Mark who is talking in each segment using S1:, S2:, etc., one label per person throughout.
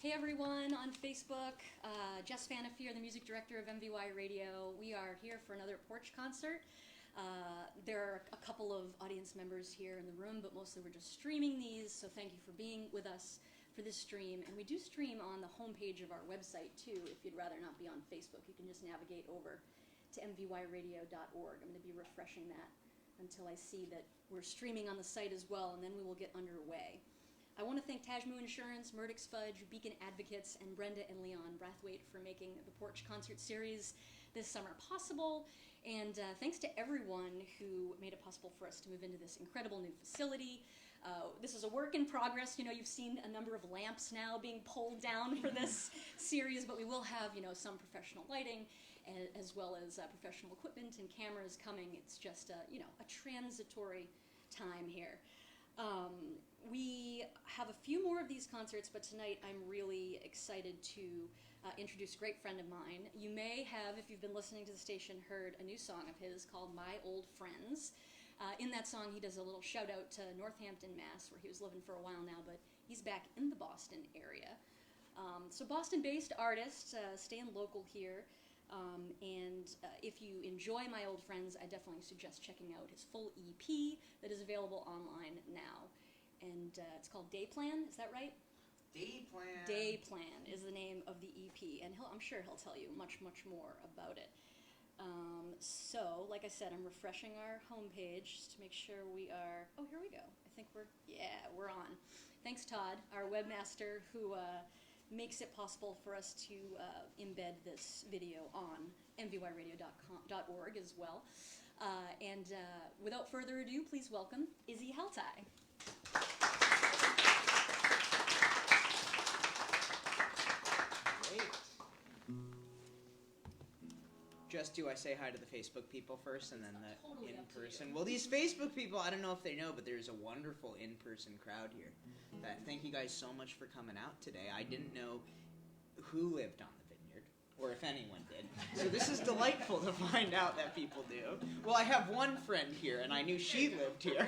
S1: Hey everyone on Facebook, Jess Fanifier, the music director of MVYRADIO. We are here for another Porch concert. There are a couple of audience members here in the room, but mostly we're just streaming these, so thank you for being with us for this stream. And we do stream on the homepage of our website too. If you'd rather not be on Facebook, you can just navigate over to mvyradio.org. I'm going to be refreshing that until I see that we're streaming on the site as well, and then we will get underway. I want to thank Tajmu Insurance, Murdoch's Fudge, Beacon Advocates, and Brenda and Leon Brathwaite for making the Porch concert series this summer possible. And thanks to everyone who made it possible for us to move into this incredible new facility. This is a work in progress. You know, you've seen a number of lamps now being pulled down for this series, but we will have, some professional lighting as well as professional equipment and cameras coming. It's just, a transitory time here. We have a few more of these concerts, but tonight I'm really excited to introduce a great friend of mine. You may have, if you've been listening to the station, heard a new song of his called My Old Friends. In that song, he does a little shout out to Northampton, Mass, where he was living for a while now, but he's back in the Boston area. So Boston-based artist, staying local here. And if you enjoy My Old Friends, I definitely suggest checking out his full EP that is available online now. And it's called Day Plan, is that right?
S2: Day Plan.
S1: Day Plan is the name of the EP, and I'm sure he'll tell you much, much more about it. So, like I said, I'm refreshing our homepage just to make sure we are, oh, here we go. I think we're on. Thanks, Todd, our webmaster, who makes it possible for us to embed this video on mvyradio.org as well. And without further ado, please welcome Izzy Heltai.
S2: Great. Just do I say hi to the Facebook people first and then the
S1: Totally
S2: in-person? Well, these Facebook people, I don't know if they know, but there's a wonderful in-person crowd here. Thank you guys so much for coming out today. I didn't know who lived on the vineyard, or if anyone did. So this is delightful to find out that people do. Well, I have one friend here, and I knew she lived here.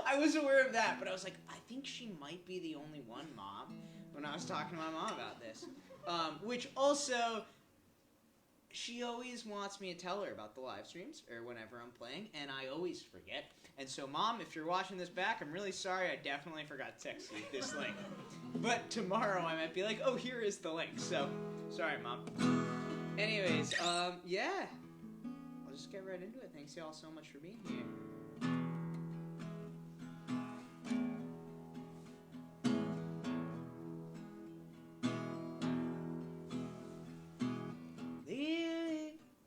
S2: I was aware of that, but I was like, I think she might be the only one, Mom, when I was talking to my mom about this. Which also, she always wants me to tell her about the live streams, or whenever I'm playing, and I always forget. And so, Mom, if you're watching this back, I'm really sorry. I definitely forgot to text you this link. But tomorrow I might be like, oh, here is the link. So, sorry, Mom. Anyways, yeah. I'll just get right into it. Thanks, y'all, so much for being here.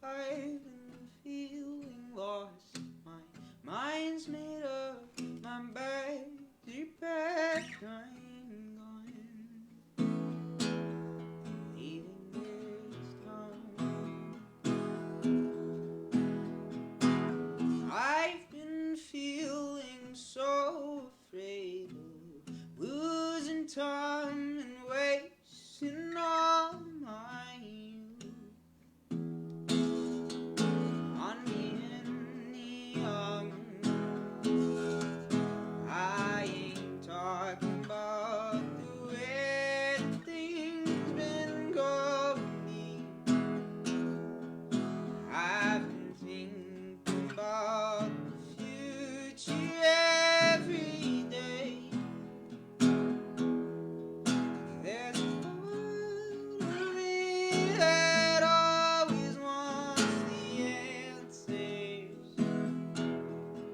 S2: I've been feeling lost. My mind's made up. My bags are packed. I'm gone. Leaving this town. I've been feeling so afraid of losing time and wasting all my youth on being young. I ain't talking about the way things been going. I've been thinking about the future every day. There's a part of me that always wants the answers.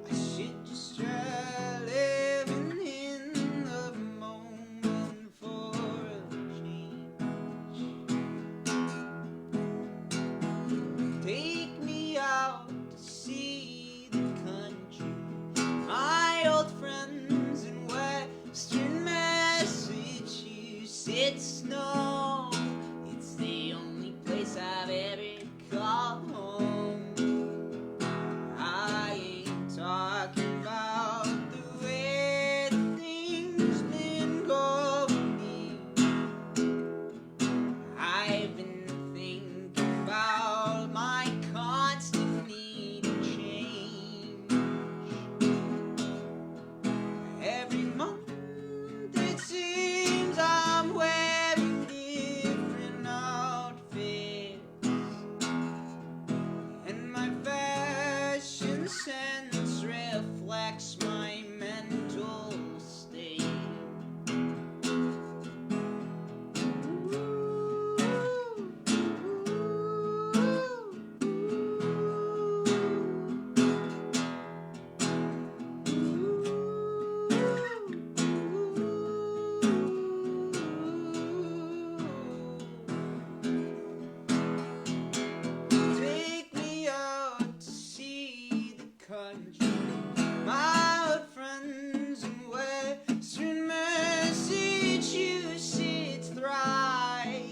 S2: I should just try living in the moment for a change. Take me out to see the country. reflects my mental state. Take me out to see the country, my old friends in Western Massachusetts thrive.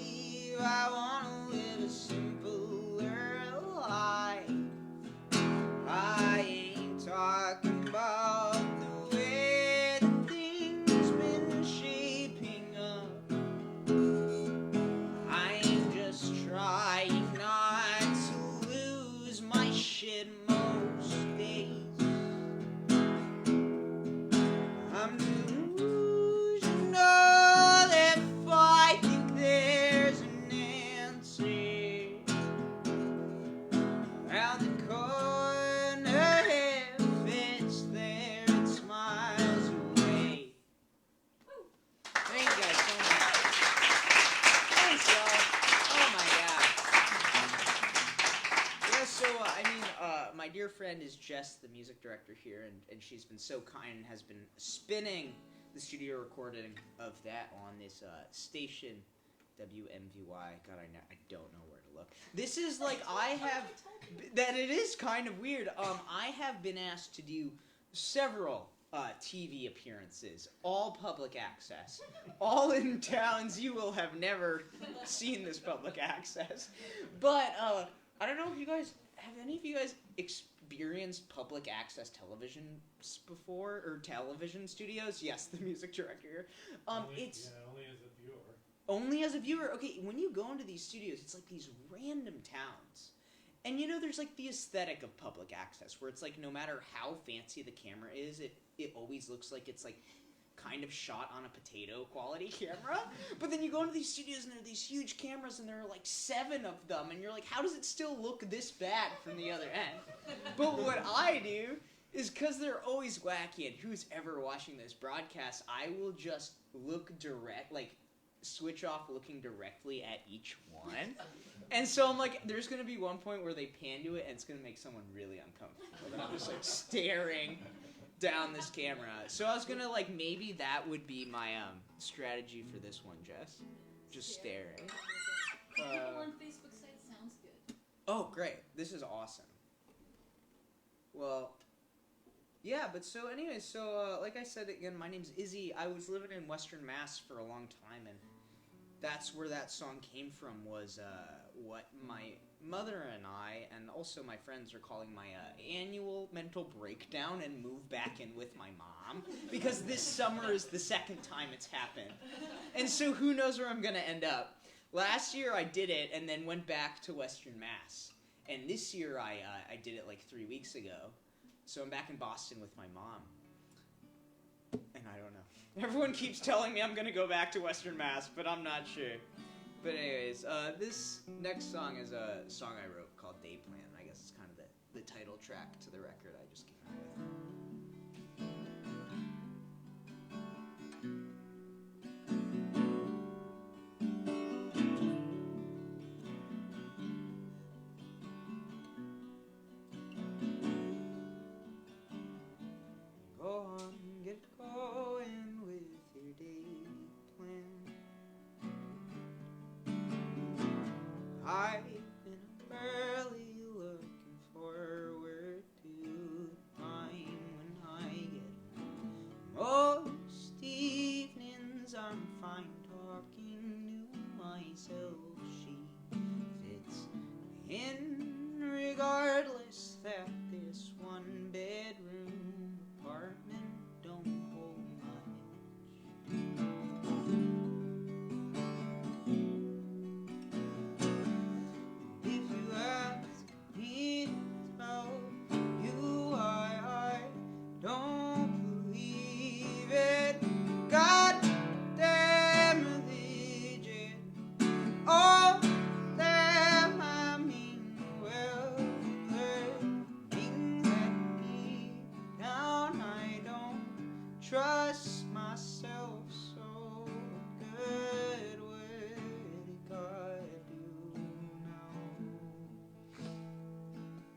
S2: I wanna live a simpler life. I ain't talking about the way that things been shaping up. I ain't just trying not to lose my shit most days. I'm delusional if I think there's an answer around the corner. If it's there, it's miles away. Thank you guys so much. Thanks, y'all. Oh my god. Yeah, so my dear friend is Jess, the music director here, and she's been so kind and has been spinning the studio recording of that on this station, WMVY. God, I don't know where to look. This is like that it is kind of weird. I have been asked to do several TV appearances, all public access, all in towns you will have never seen this public access. But I don't know if any of you guys experienced public access television before, or television studios? Yes, the music director.
S3: Only as a viewer.
S2: Only as a viewer. Okay, when you go into these studios, it's like these random towns. And there's like the aesthetic of public access, where it's like no matter how fancy the camera is, it always looks like it's like kind of shot on a potato quality camera. But then you go into these studios and there are these huge cameras and there are like 7 of them, and you're like, how does it still look this bad from the other end? But what I do is, because they're always wacky, and who's ever watching this broadcast, I will just switch off looking directly at each one. And so I'm like, there's going to be one point where they pan to it and it's going to make someone really uncomfortable. And I'm just like staring down this camera. So I was going to maybe that would be my strategy for this one, Jess. Just staring.
S1: People on Facebook say it sounds good.
S2: Oh, great. This is awesome. Well, yeah, but so anyway, like I said again, my name's Izzy. I was living in Western Mass for a long time, and that's where that song came from, was what my mother and I, and also my friends, are calling my annual mental breakdown and move back in with my mom, because this summer is the second time it's happened. And so who knows where I'm going to end up. Last year I did it and then went back to Western Mass. And this year I did it 3 weeks ago. So I'm back in Boston with my mom. And I don't know. Everyone keeps telling me I'm going to go back to Western Mass, but I'm not sure. But anyways, this next song is a song I wrote called Day Plan. I guess it's kind of the title track to the record I just came out with. Go on, get going with your day plan. I've been early looking forward to trust myself so good. What did God do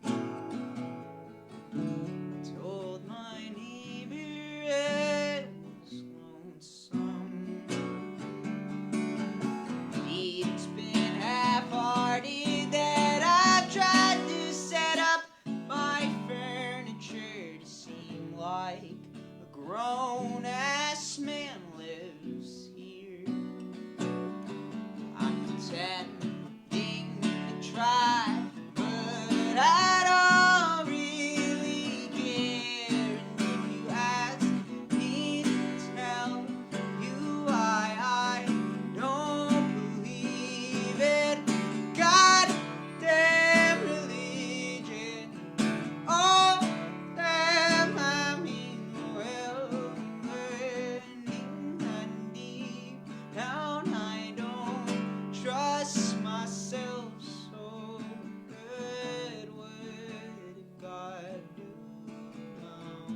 S2: now? Told my neighbor I was lonesome. It's been half-hearted that I've tried to set up my furniture to seem like a grown-ass man lives here. I'm pretending to try, but I don't really care. And if you ask me to tell you why I don't believe it, goddamn religion. Oh, damn, I mean, well, burning and deep down, I don't trust myself so good. What did God do now?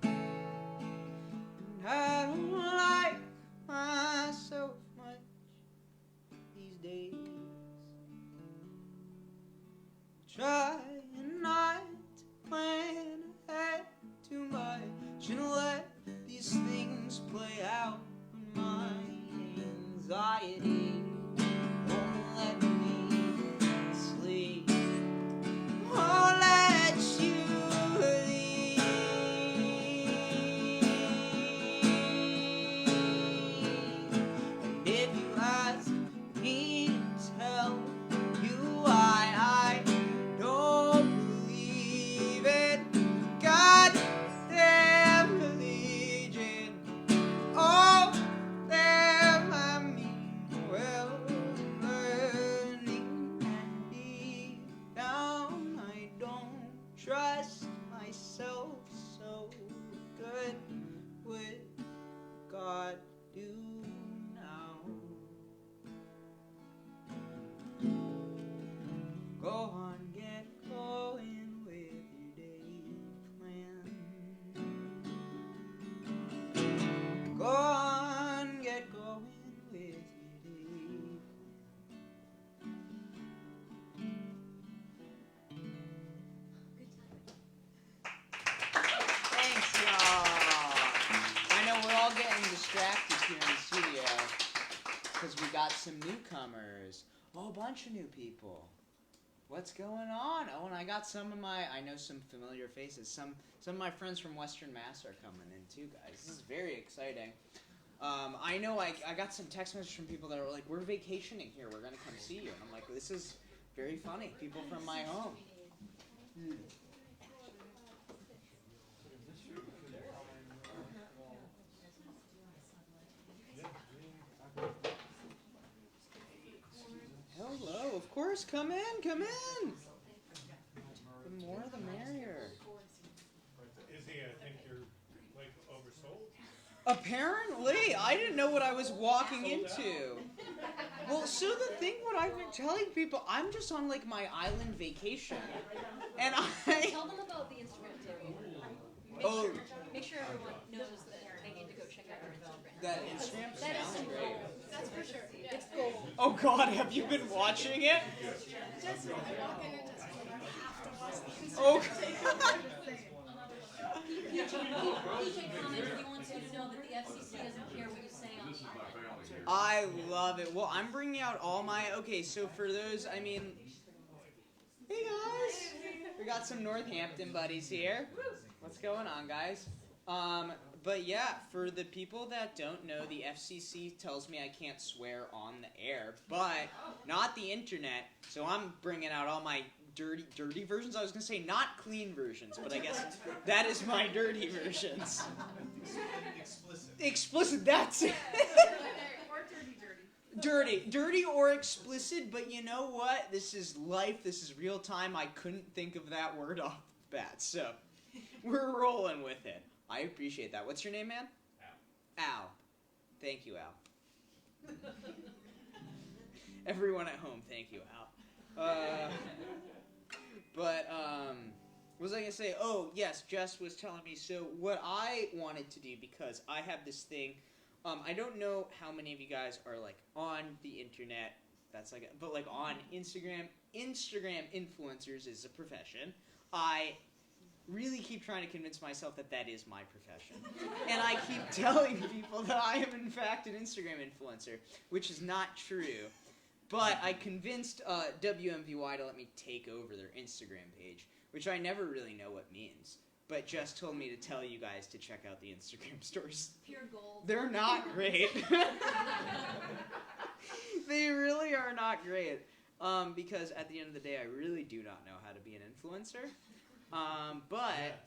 S2: And I don't like myself much these days. Try not to plan ahead too much and let these things play out. My anxiety won't let me sleep, won't let you leave. And if you ask me to tell you why I don't believe it, goddamn religion. Oh, damn, I mean, well, learning and deep down, I don't trust myself so good. Would God do now? Go on, get going with your day plan. Go on, get going with your day plan. Thanks, y'all. I know we're all getting distracted here in the studio because we got some newcomers. A whole bunch of new people. What's going on? Oh, and I got I know some familiar faces. Some of my friends from Western Mass are coming in too, guys. This is very exciting. I know I got some text messages from people that are like, we're vacationing here. We're going to come see you. And I'm like, this is very funny. People from my home. Hello, of course, come in. The more the merrier.
S3: Izzy, I think you're like oversold.
S2: Apparently, I didn't know what I was walking into. Well, so the thing, what I've been telling people, I'm just on like my island vacation, and
S1: Tell them about the Instagram too. Make sure everyone knows that they need to go check out your Instagram.
S2: That Instagram sounds great.
S1: That's for sure. It's gold.
S2: Oh God, have you been watching it? Oh.
S1: PJ commented he wants you to know that the FCC doesn't care what you say on
S2: I love it. Well, I'm bringing out all my. Okay, so for those, I mean, hey guys, we got some Northampton buddies here. What's going on, guys? But yeah, for the people that don't know, the FCC tells me I can't swear on the air, but not the internet. So I'm bringing out all my dirty versions. I was going to say not clean versions, but I guess that is my dirty versions. Explicit, that's it.
S4: Or dirty.
S2: Dirty or explicit, but you know what? This is life. This is real time. I couldn't think of that word off the bat, so we're rolling with it. I appreciate that. What's your name, man? Al. Thank you, Al. Everyone at home, thank you, Al. What was I going to say? Oh, yes, Jess was telling me. So what I wanted to do, because I have this thing, I don't know how many of you guys are, like, on the internet, but, like, on Instagram. Instagram influencers is a profession. I really keep trying to convince myself that that is my profession. And I keep telling people that I am, in fact, an Instagram influencer, which is not true. But I convinced WMVY to let me take over their Instagram page, which I never really know what means. But Jess told me to tell you guys to check out the Instagram stores.
S1: Pure gold.
S2: They're not great. They really are not great. Because at the end of the day, I really do not know how to be an influencer. But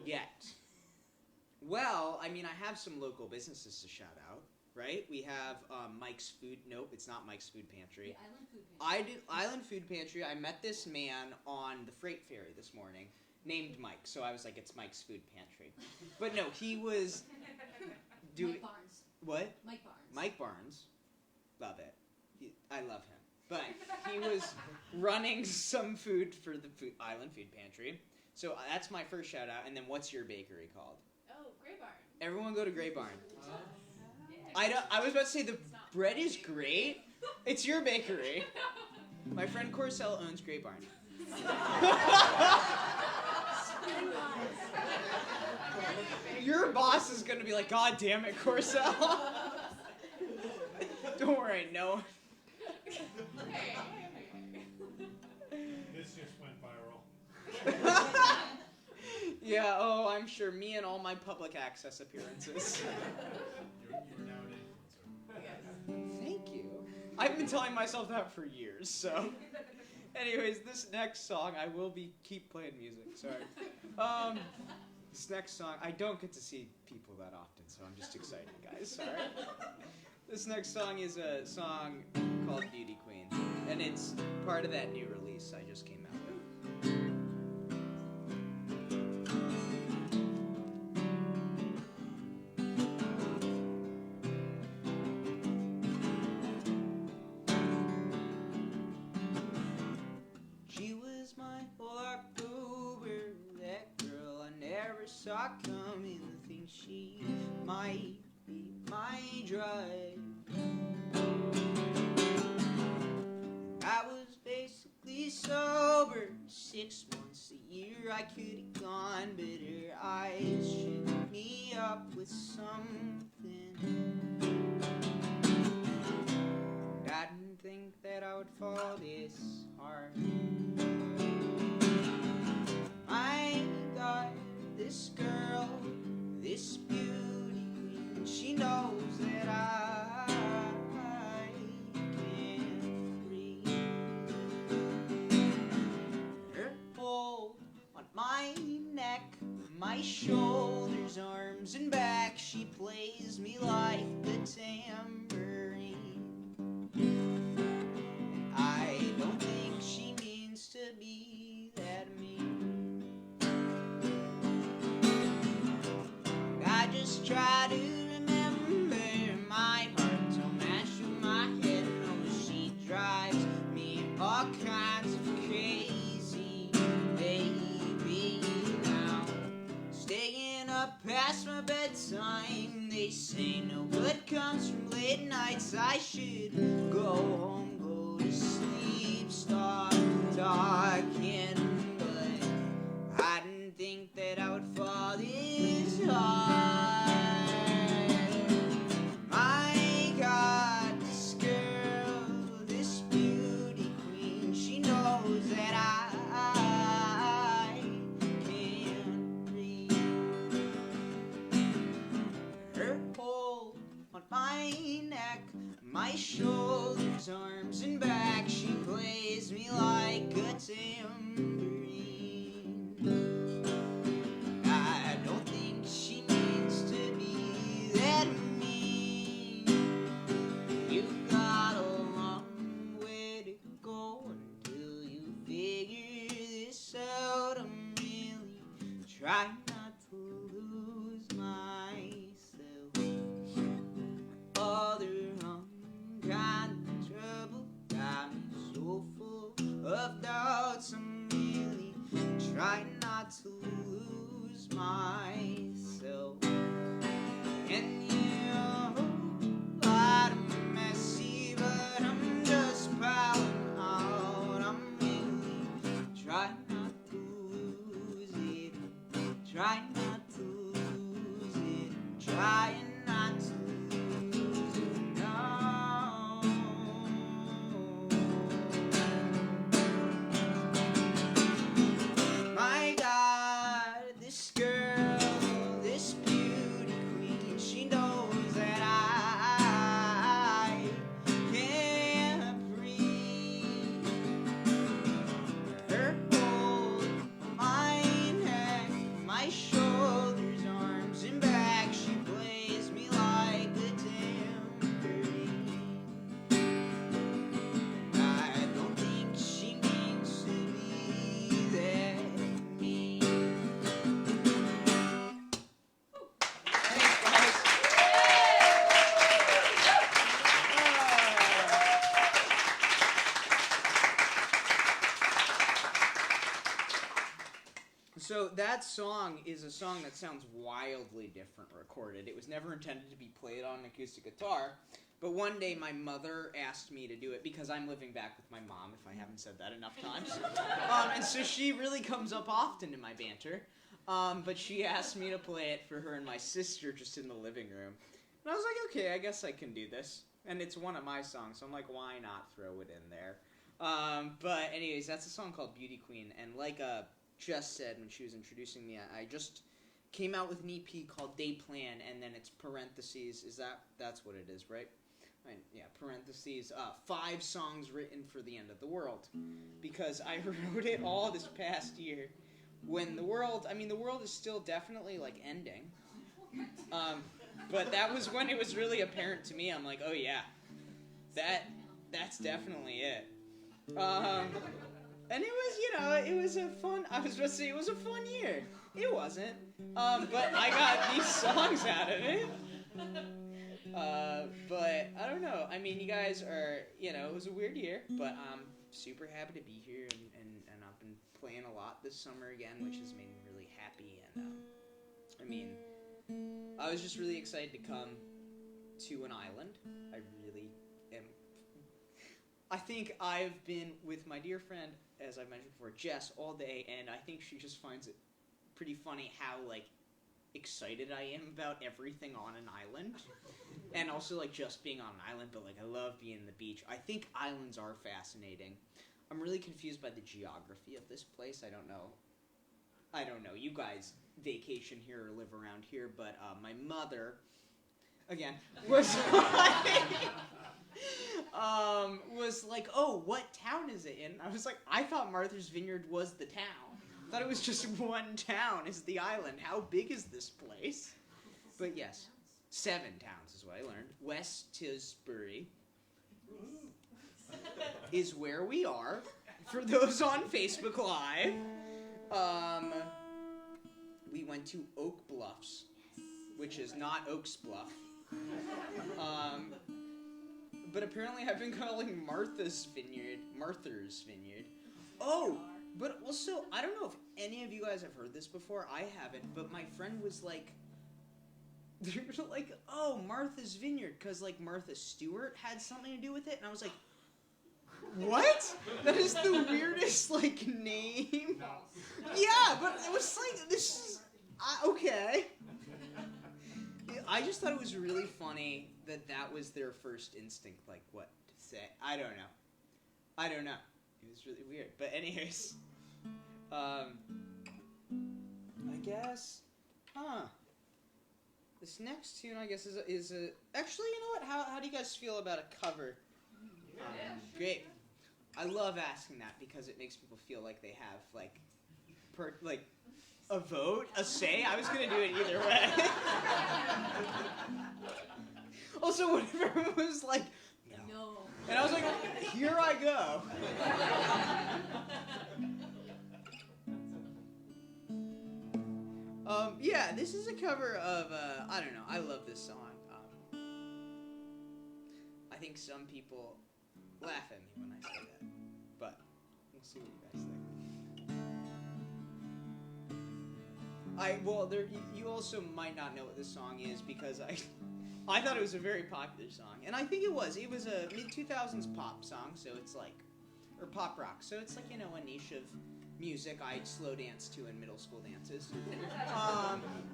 S2: yet. Well, I mean, I have some local businesses to shout out, right? We have Mike's Food. Nope, it's not Mike's Food Pantry.
S1: The Island Food Pantry.
S2: I did Island Food Pantry. I met this man on the freight ferry this morning, named Mike. So I was like, it's Mike's Food Pantry. But no, he was doing
S1: Mike Barnes.
S2: what?
S1: Mike Barnes.
S2: Mike Barnes. Love it. I love him. But he was running some food for the Island Food Pantry. So that's my first shout out. And then what's your bakery called?
S4: Oh, Grey Barn.
S2: Everyone go to Grey Barn.
S4: Yeah.
S2: I was about to say the bread is great. It's your bakery. My friend Corcel owns Grey Barn. Your boss is going to be like, God damn it, Corcel. Don't worry, no.
S3: This just went viral.
S2: Yeah, oh, I'm sure. Me and all my public access appearances.
S3: You're now an influencer.
S2: Thank you. I've been telling myself that for years, so. Anyways, this next song, I will keep playing music, sorry. This next song, I don't get to see people that often, so I'm just excited, guys, sorry. This next song is a song called Beauty Queen, and it's part of that new release I just came out with. She was my whole October, that girl I never saw coming, the thing she might be my drive. I was basically sober 6 months a year. I could have gone, but her eyes shook me up with something. I didn't think that I would fall this hard. My God, this girl, this beauty queen, she knows that I can't breathe. Her hold on my neck, my shoulders, arms, and back, she plays me like a tambourine. And I don't think she means to be that mean. I just try to remember my heart don't match with my head. No, she drives me all kinds of crazy, baby. Now, staying up past my bedtime, they say no good comes from late nights. I should go home, go to sleep, stop talking, but I didn't think that I would fall this hard. My God, this girl, this beauty queen, she knows that I can't breathe. Her hold on my neck, my shoulders, arms, and back, she plays me like a tambourine. I don't think she means to be that mean. You've got a long way to go until you figure this out. I'm really trying not to lose myself. Other kind that song is a song that sounds wildly different recorded. It was never intended to be played on an acoustic guitar, but one day my mother asked me to do it because I'm living back with my mom, if I haven't said that enough times. And so she really comes up often in my banter. But she asked me to play it for her and my sister just in the living room. And I was like, okay, I guess I can do this. And it's one of my songs, so I'm like, why not throw it in there? But anyways, that's a song called Beauty Queen. And like Jess said when she was introducing me, I just came out with an EP called Day Plan, and then it's parentheses. That's what it is, right? Yeah, parentheses, 5 songs written for the end of the world. Because I wrote it all this past year when the world is still definitely, like, ending. But that was when it was really apparent to me. I'm like, oh yeah, that's definitely it. And it was, it was a fun, I was going to say it was a fun year. It wasn't. But I got these songs out of it. But I don't know. I mean, you guys are, it was a weird year, but I'm super happy to be here, and I've been playing a lot this summer again, which has made me really happy. And I was just really excited to come to an island. I really am. I think I've been with my dear friend, as I've mentioned before, Jess, all day, and I think she just finds it pretty funny how, like, excited I am about everything on an island. And also, like, just being on an island, but, like, I love being on the beach. I think islands are fascinating. I'm really confused by the geography of this place. I don't know. You guys vacation here or live around here, but my mother, again, was like, oh, what town is it in? I was like, I thought Martha's Vineyard was the town. I thought it was just one town is the island. How big is this place? But yes, 7 towns is what I learned. West Tisbury is where we are. For those on Facebook Live, we went to Oak Bluffs, which is not Oaks Bluff. But apparently I've been calling Martha's Vineyard. Oh, but also, I don't know if any of you guys have heard this before. I haven't, but my friend was like, they were like, oh, Martha's Vineyard, because, like, Martha Stewart had something to do with it, and I was like, what? That is the weirdest, like, name.
S3: No.
S2: Yeah, but it was like, this is, okay. I just thought it was really funny that was their first instinct, like, what to say. I don't know. It was really weird. But anyways, I guess, this next tune, I guess, is a, actually, you know what, how do you guys feel about a cover? Great. I love asking that because it makes people feel like they have, like, a vote, a say. I was going to do it either way. Also, what if everyone was like, no. And I was like, here I go. Yeah, this is a cover of, I don't know, I love this song. I think some people laugh at me when I say that, but we'll see what you guys think. You also might not know what this song is because I thought it was a very popular song, and I think it was. It was a mid-2000s pop song, so it's like, or pop rock, so it's like, a niche of music I'd slow dance to in middle school dances.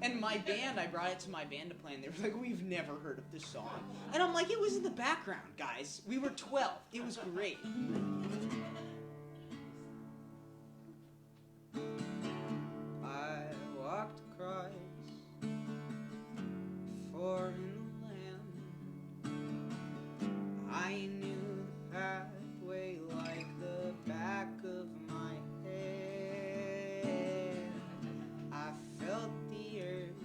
S2: And my band, I brought it to my band to play, and they were like, we've never heard of this song. And I'm like, it was in the background, guys. We were 12. It was great. I walked across foreign land. I knew the pathway like the back of my head. I felt the earth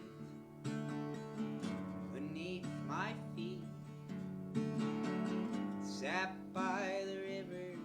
S2: beneath my feet. Sat by the river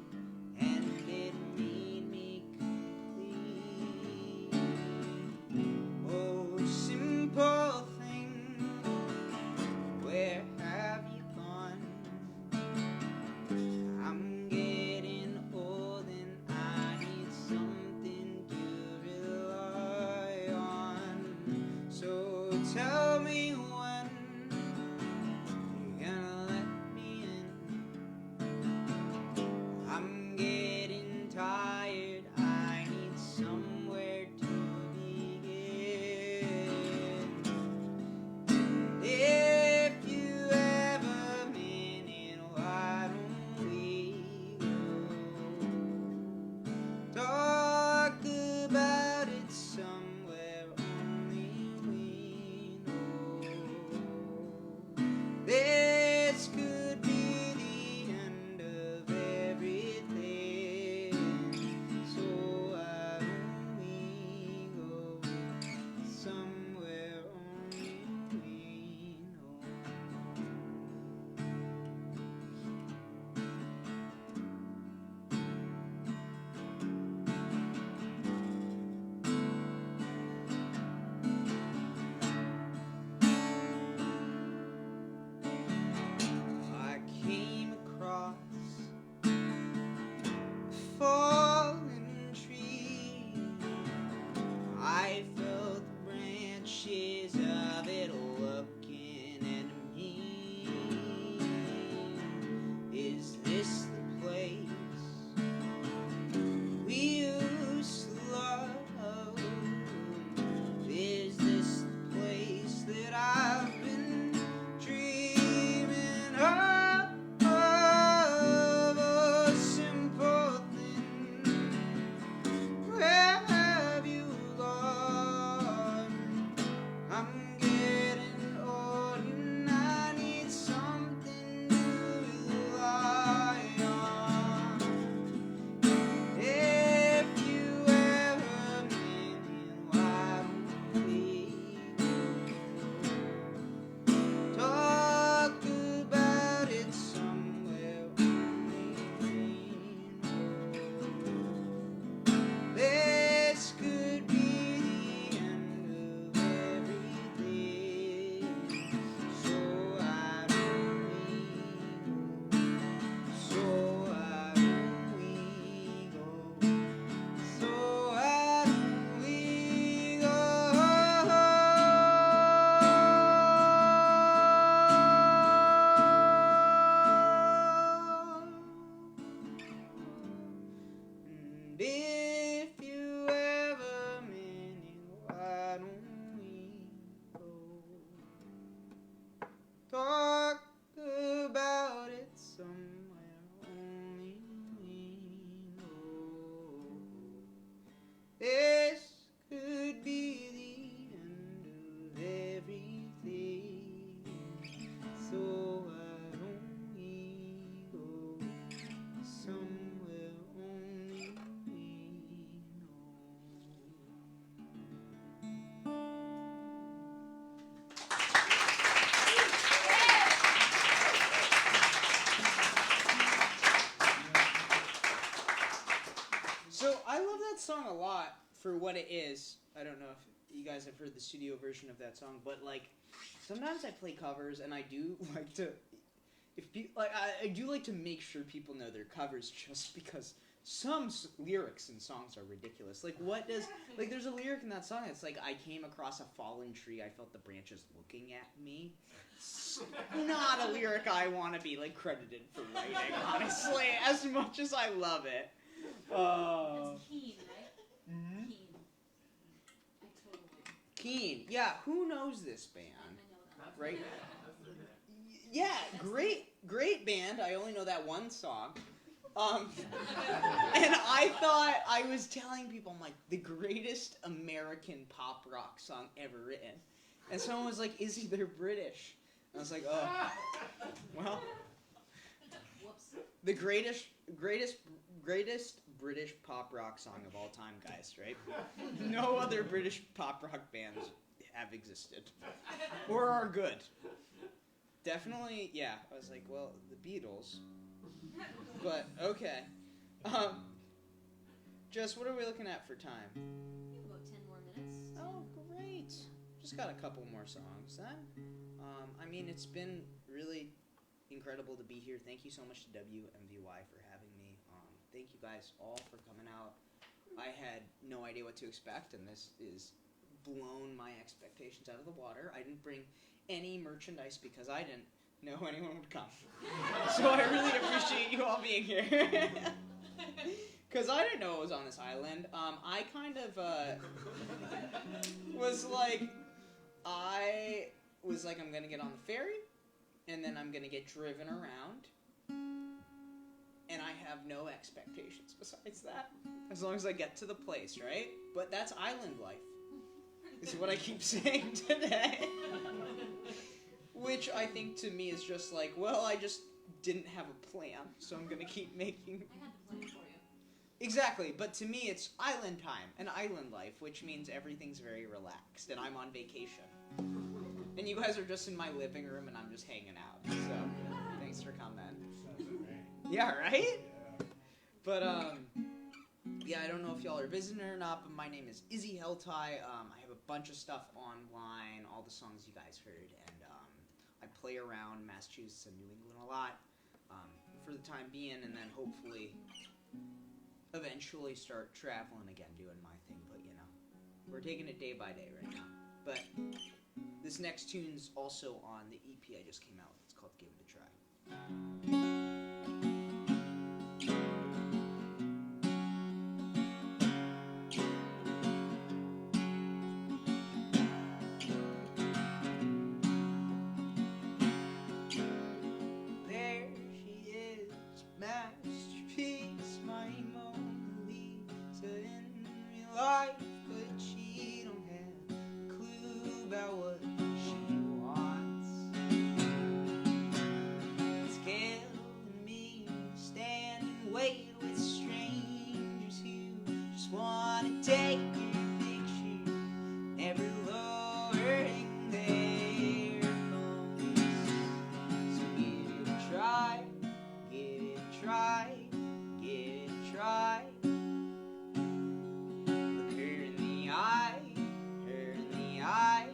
S2: have it looking at me. Is this the place we used to love? Is this the place that I've been dreaming of? A simple thing. Where have you gone? I'm getting old and I need something to rely on. If you ever need me, why don't we talk about it somewhere only we know? This could be the end of everything. So why don't we go? So why don't we go? So why don't we go? And if you ever meaning, why don't we go? Talk about it somewhere only we know. This could be the end of everything. So why don't we go somewhere only we know? So I love that song a lot for what it is. I don't know if you guys have heard the studio version of that song, but like sometimes I play covers and I do like to, I do like to make sure people know they're covers just because some lyrics in songs are ridiculous. Like what does there's a lyric in that song that's like, I came across a fallen tree, I felt the branches looking at me. It's not a lyric I want to be like credited for writing, honestly, as much as I love it.
S1: That's Keen, right?
S2: Mhm.
S1: Keen. I totally.
S2: Keen, yeah, who knows this band,
S1: I know that.
S2: right? Yeah, great band. I only know that one song. And I thought, I was telling people, I'm like, the greatest American pop rock song ever written. And someone was like, Izzy, they're British. And I was like, oh, well,
S1: Whoops.
S2: the greatest British pop rock song of all time, guys, right? No other British pop rock bands have existed. Or are good. Definitely, yeah. I was like, well, the Beatles. But, okay. Jess, what are we looking at for time?
S1: We have about 10 more minutes.
S2: Oh, great. Just got a couple more songs then. I mean, it's been really incredible to be here. Thank you so much to WMVY for having me. Thank you guys all for coming out. I had no idea what to expect, and this is blown my expectations out of the water. I didn't bring any merchandise because I didn't know anyone would come. So I really appreciate you all being here. Because I didn't know it was on this island. I kind of was like, I'm going to get on the ferry, and then I'm going to get driven around, and I have no expectations besides that, as long as I get to the place, right? But that's island life. This is what I keep saying today. Which I think to me is just like, well, I just didn't have a plan, so I'm going to keep making...
S1: I had the plan for you.
S2: Exactly, but to me it's island time and island life, which means everything's very relaxed, and I'm on vacation. And you guys are just in my living room, and I'm just hanging out, so thanks for coming. Yeah, right? But, yeah, I don't know if y'all are visiting or not, but my name is Izzy Heltai. I have a bunch of stuff online, all the songs you guys heard, and I play around Massachusetts and New England a lot for the time being, and then hopefully eventually start traveling again, doing my thing. But, you know, we're taking it day by day right now. But This next tune's also on the EP I just came out with. It's called Give It a Try. There she is, masterpiece, my Mona Lisa in real life, but she don't have a clue about what she wants. It's killing me to stand and wait with strangers who just want to take your picture, never lowering their phones. So give it a try, give it a try, give it a try. Look her in the eye, her in the eye,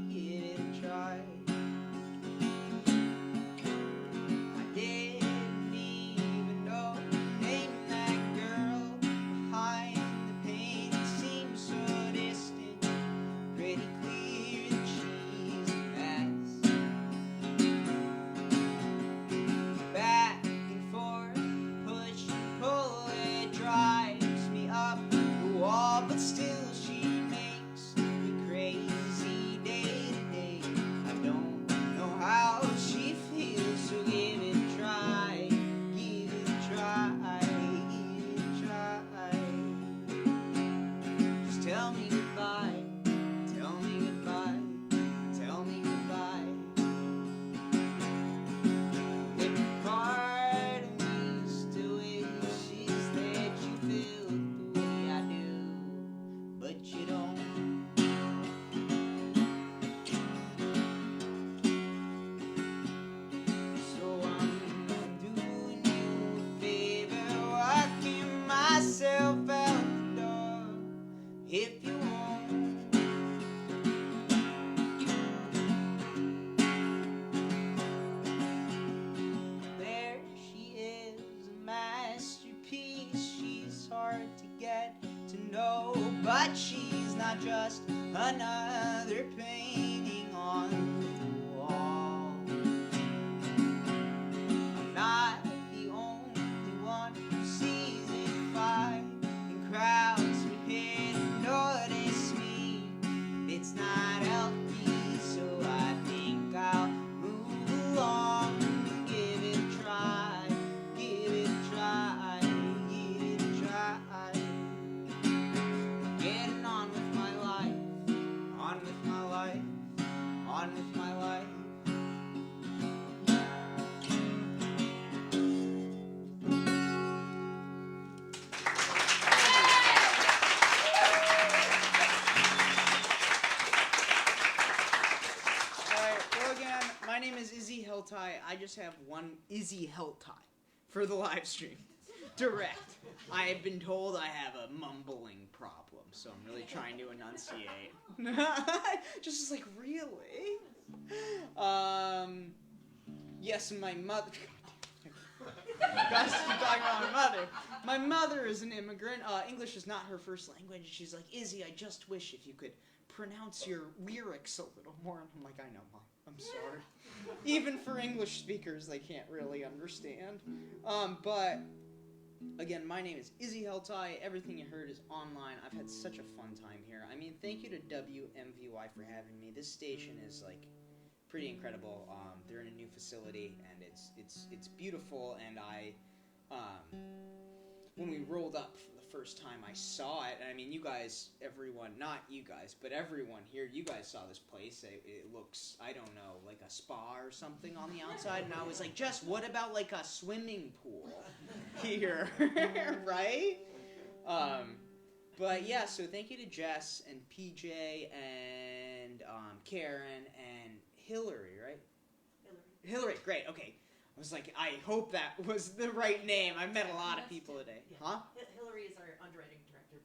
S2: give it a try. I didn't even know the name of that girl behind the pain. It seems so distant, pretty clear that she's a mess. Back and forth, push and pull, it drives me up the wall, but still she makes me crazy day to day. I don't know how she feels, so give it a try, give it a try, give it a try. Just tell me goodbye, tell me goodbye, tell me goodbye. If part of me still wishes that you felt the way I do, but you don't. So I'm doing you a favor, walking myself out the door. If you won't. There she is, a masterpiece. She's hard to get to know, but she's not just another painting on the wall. I'm not the only one who sees it fine, and crowds would hit and notice me. It's not healthy, so I think I'll move along. Give it a try, give it a try, give it a try. Getting on with my life, on with my life, on with my life. Alright, well again, my name is Izzy Heltai. I just have one Izzy Heltai for the live stream. Direct. I have been told I have a mumbling problem, so I'm really trying to enunciate. Just like, really? Yes, my mother... Gosh, I'm talking about my mother. My mother is an immigrant. English is not her first language. She's like, Izzy, I just wish if you could pronounce your lyrics a little more. And I'm like, I know, Mom. I'm sorry. Even for English speakers, they can't really understand. But again, my name is Izzy Heltai. Everything you heard is online. I've had such a fun time here. I mean, thank you to WMVY for having me. This station is like pretty incredible. They're in a new facility, and it's beautiful. And when we rolled up for the first time, I saw it. And I mean, you guys, everyone, not you guys, but everyone here, you guys saw this place. It looks, I don't know, like a spa or something on the outside. And I was like, Jess, what about like a swimming pool here, right? But yeah, so thank you to Jess and PJ and Karen and Hillary, right? Hillary, great, okay. I was like, I hope that was the right name. I met a lot of people today.
S5: Yeah.
S2: Huh?
S5: Hillary is our underwriting director.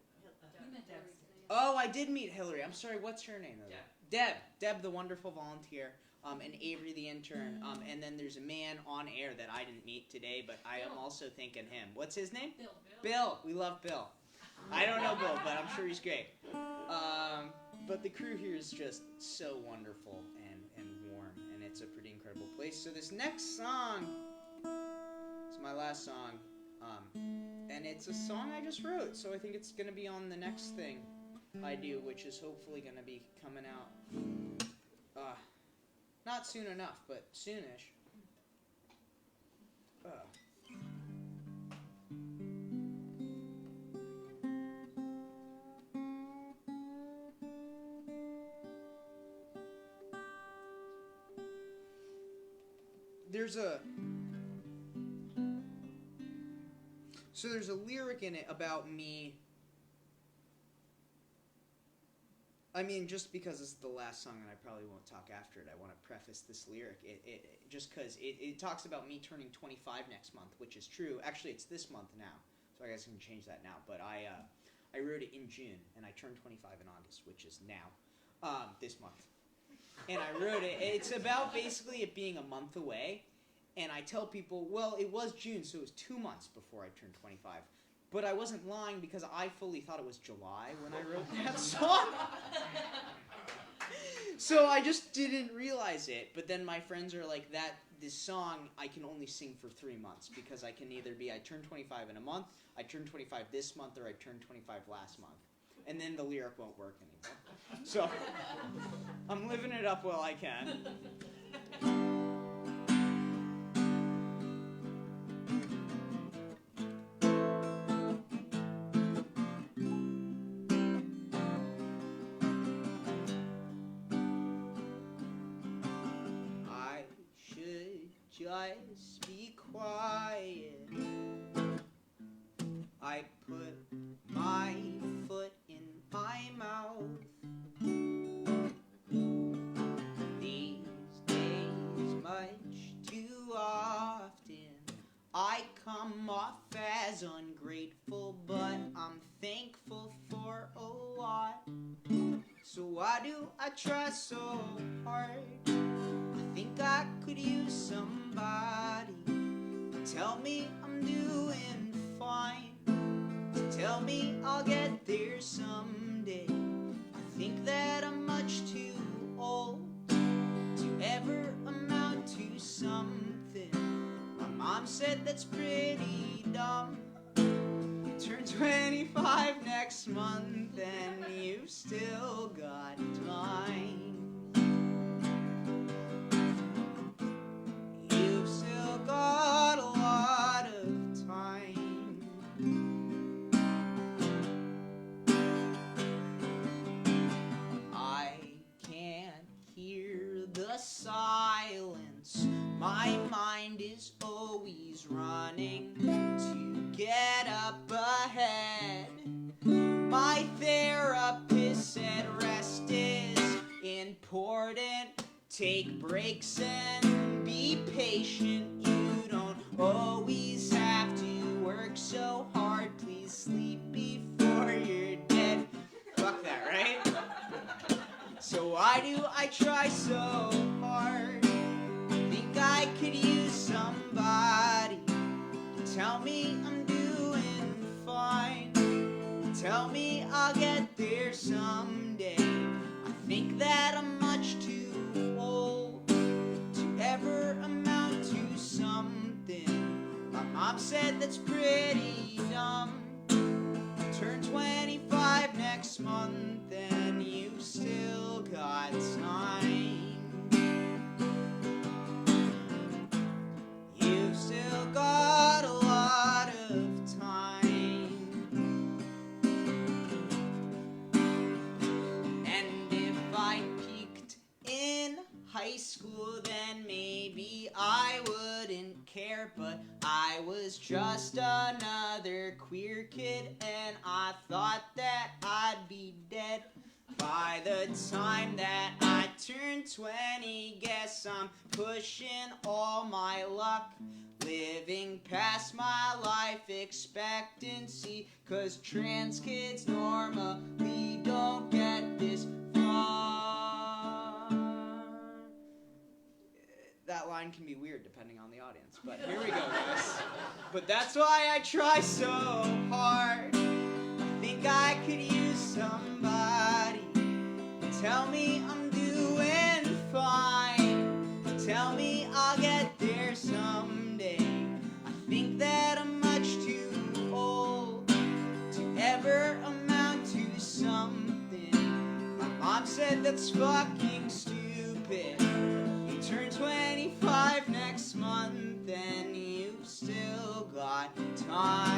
S1: We met
S5: Deb's-
S1: Hillary today.
S2: Oh, I did meet Hillary. I'm sorry, what's her name? Deb, the wonderful volunteer, and Avery, the intern. And then there's a man on air that I didn't meet today, but I am
S1: Bill.
S2: also thinking him. What's his name?
S1: Bill.
S2: Bill. We love Bill. I don't know Bill, but I'm sure he's great. But the crew here is just so wonderful and warm, and it's a pretty incredible place. So this next song is my last song, and it's a song I just wrote, so I think it's going to be on the next thing I do, which is hopefully going to be coming out, not soon enough, but soonish. There's a lyric in it about me. I mean, just because it's the last song and I probably won't talk after it, I want to preface this lyric. Just because it talks about me turning 25 next month, which is true. Actually, it's this month now, so I guess I can change that now. But I wrote it in June, and I turned 25 in August, which is now, this month. And I wrote it. It's about basically it being a month away. And I tell people, well, it was June, so it was 2 months before I turned 25. But I wasn't lying because I fully thought it was July when I wrote that song. So I just didn't realize it. But then my friends are like, this song I can only sing for 3 months because I can either be I turned 25 in a month, I turned 25 this month, or I turned 25 last month. And then the lyric won't work anymore. So I'm living it up while I can. Just be quiet. I put my foot in my mouth. These days, much too often, I come off as ungrateful, but I'm thankful for a lot. So why do I try so hard? I think I could use somebody to tell me I'm doing fine, to tell me I'll get there someday. I think that I'm much too old to ever amount to something. My mom said that's pretty dumb. You turn 25 next month and you've still got time. Got a lot of time. I can't hear the silence. My mind is always running to get up ahead. My therapist said rest is important. Take breaks and be patient. You don't always have to work so hard. Please sleep before you're dead. Fuck that, right? So why do I try so hard? Think I could use somebody to tell me I'm doing fine. Tell me I'll get there someday. I think that I'm much too old to ever amount to something. My mom said that's pretty dumb. Turn 25 next month and you've still got time. You've still got a lot of time. And if I peaked in high school, then maybe I wouldn't care. But I was just another queer kid, and I thought that I'd be dead by the time that I turned 20. Guess I'm pushing all my luck, living past my life expectancy, 'cause trans kids normally don't get this far. That line can be weird depending on the audience, but here we go, guys. But that's why I try so hard. I think I could use somebody Tell me I'm doing fine. Tell me I'll get there someday. I think that I'm much too old to ever amount to something. My mom said that's fucking stupid. You turn 25 next month and you've still got time.